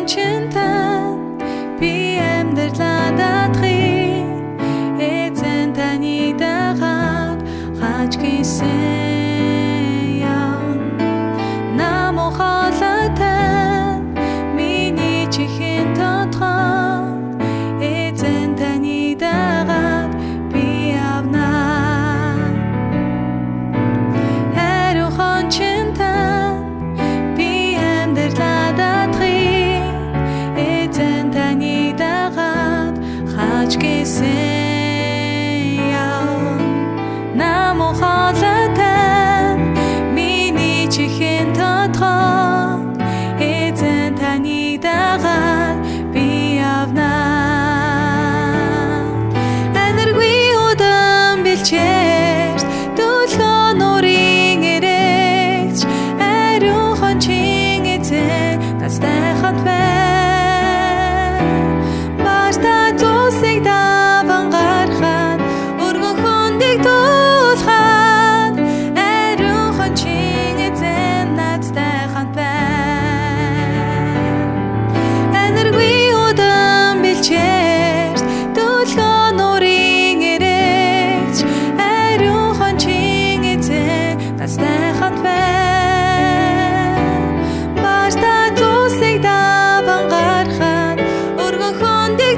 чинтан би амьдралаа даатгий эзэн таны дагаад хаач гисэн яан намо халатай миний чихэн тодгоо эзэн таны дагаад би авнаа хариухан чинтан би амьдралаа даатгий эзэн таны дагаад хаач гисэн яан намо халатай миний чихэн тодгоо эзэн таны дагаад би авнаа энерги удан бэлчээрс төлөө нурын эрэгч ариухан чин эзэн настай хат байна баста тусыг даван гарахад өргөхөндийг тулахад ариухан чин эзэн настай хат байна энерги удан бэлчээрс төлөө нурын эрэгч ариухан чин эзэн настай хат байна баста тусыг даван гарахад өргөхөндийг